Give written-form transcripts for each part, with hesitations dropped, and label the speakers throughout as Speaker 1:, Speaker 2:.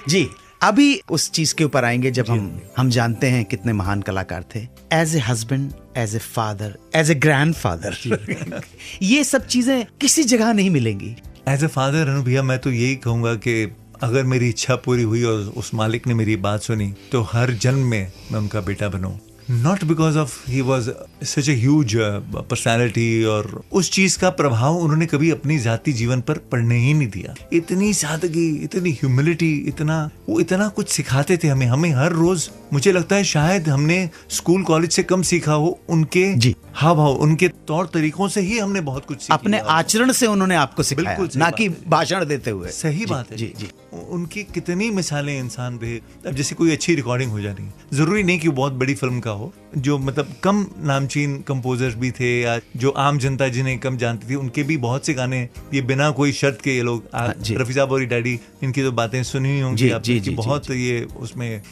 Speaker 1: जी अभी उस चीज के ऊपर आएंगे जब हम जानते हैं कितने महान कलाकार थे। As a husband, as a father, as a grandfather ये सब चीजें किसी जगह नहीं मिलेंगी।
Speaker 2: एज ए फादर अनु भैया, मैं तो यही कहूंगा कि अगर मेरी इच्छा पूरी हुई और उस मालिक ने मेरी बात सुनी तो हर जन्म में मैं उनका बेटा बनूं। Not because of he was such a huge personality, और उस चीज का प्रभाव उन्होंने कभी अपनी जाति जीवन पर पड़ने ही नहीं दिया। इतनी सादगी, इतनी ह्यूमिलिटी, वो इतना कुछ सिखाते थे हमें हर रोज। मुझे लगता है शायद हमने स्कूल कॉलेज से कम सीखा हो, उनके हाव भाव, उनके तौर तरीकों से ही हमने बहुत कुछ सीखा।
Speaker 1: अपने आचरण से उन्होंने आपको सिखाया, ना कि भाषण देते हुए।
Speaker 2: सही बात है जी। उनकी कितनी मिसालें इंसान थे। अब जैसे कोई अच्छी रिकॉर्डिंग हो जानी, जरूरी नहीं कि वो बहुत बड़ी फिल्म का हो, जो मतलब कम नामचीन कंपोजर्स भी थे या जो आम जनता जिन्हें कम जानती थी, उनके भी बहुत से गाने ये बिना कोई शर्त के ये लोग रफी साहब और डैडी, इनकी तो बातें सुनी हुई होंगी आपने, बहुत ये उसमें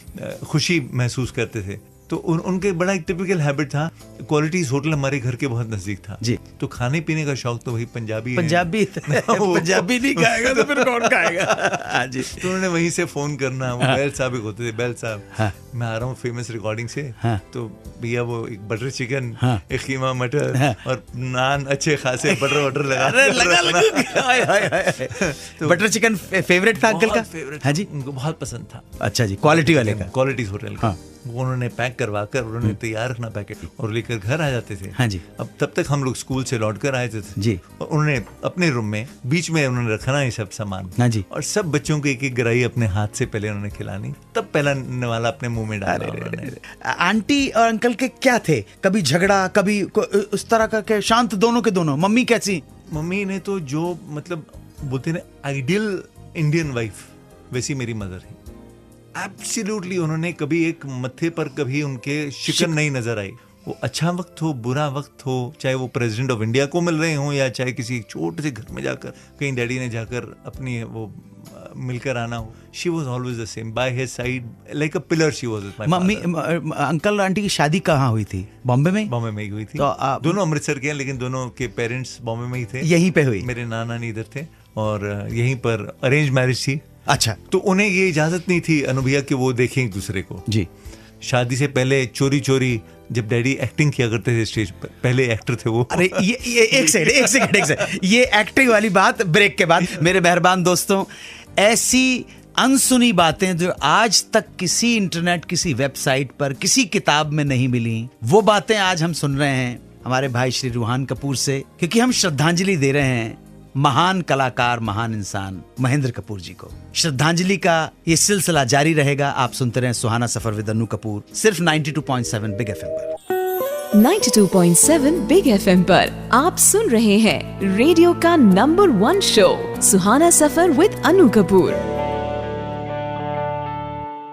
Speaker 2: खुशी महसूस करते थे। तो उनके बड़ा एक टिपिकल हैबिट था, क्वालिटीज होटल हमारे घर के बहुत नजदीक था जी। तो खाने पीने का शौक तो वही पंजाबी
Speaker 1: पंजाबी नहीं खाएगा तो फिर कौन खाएगा जी।
Speaker 2: तो उन्होंने वहीं से फोन करना, वो बैल साहब एक होते थे, बैल साहब मैं आ रहा हूँ फेमस रिकॉर्डिंग से, तो भैया वो एक बटर चिकन, एक कीमा मटर और नान अच्छे खासे बटर लगा
Speaker 1: तो बटर चिकन फेवरेट था अंकल का?
Speaker 2: हाँ जी, उनको बहुत पसंद था।
Speaker 1: अच्छा जी, क्वालिटी वाले का,
Speaker 2: क्वालिटीज होटल का। वो उन्होंने पैक करवा कर उन्होंने तैयार रखना पैकेट और लेकर घर आ जाते थे।
Speaker 1: हाँ जी।
Speaker 2: अब तब तक हम लोग स्कूल से लौट कर आए थे
Speaker 1: जी।
Speaker 2: और उन्होंने अपने रूम में बीच में उन्होंने रखना ये सब सामान।
Speaker 1: हाँ जी।
Speaker 2: और सब बच्चों को एक एक ग्राही अपने हाथ से पहले उन्होंने खिलानी, तब पहला वाला अपने मुंह में डाला।
Speaker 1: आंटी और अंकल के क्या थे? कभी झगड़ा, कभी उस तरह का? शांत दोनों के दोनों? मम्मी कैसी?
Speaker 2: मम्मी ने तो जो मतलब बोलते ना आइडियल इंडियन वाइफ, वैसी मेरी मदर है। एब्सोल्युटली उन्होंने कभी एक मत्थे पर कभी उनके शिकन नहीं नजर आई। वो अच्छा वक्त हो, बुरा वक्त हो, चाहे वो प्रेसिडेंट ऑफ इंडिया को मिल रहे हों या चाहे किसी छोटे से घर में जाकर कहीं डैडी ने जाकर अपनी वो मिलकर आना हो, she was always the same by his side, like a pillar she was.
Speaker 1: Mummy uncle aunty की शादी कहाँ हुई थी? बॉम्बे में?
Speaker 2: बॉम्बे में ही हुई थी। तो दोनों अमृतसर के हैं, लेकिन दोनों के पेरेंट्स बॉम्बे में ही थे।
Speaker 1: यहीं पे हुई?
Speaker 2: मेरे नाना नहीं इधर थे और यहीं पर अरेंज मैरिज थी।
Speaker 1: अच्छा।
Speaker 2: तो उन्हें ये इजाजत नहीं थी अनु भैया कि वो देखें एक दूसरे को
Speaker 1: जी।
Speaker 2: शादी से पहले चोरी चोरी जब डैडी एक्टिंग किया करते थे स्टेज पर, पहले एक्टर थे वो।
Speaker 1: अरे ये एक सेकंड ये एक्टिंग वाली बात ब्रेक के बाद। मेरे मेहरबान दोस्तों, ऐसी अनसुनी बातें जो आज तक किसी इंटरनेट, किसी वेबसाइट पर, किसी किताब में नहीं मिली, वो बातें आज हम सुन रहे हैं हमारे भाई श्री रूहान कपूर से, क्योंकि हम श्रद्धांजलि दे रहे हैं महान कलाकार, महान इंसान महेंद्र कपूर जी को। श्रद्धांजलि का ये सिलसिला जारी रहेगा। आप सुनते रहे सुहाना सफर विद अनु कपूर, सिर्फ 92.7 बिग एफएम पर।
Speaker 3: 92.7 बिग एफएम पर आप सुन रहे हैं रेडियो का number 1 show Suhana suffer with Anu Kapoor.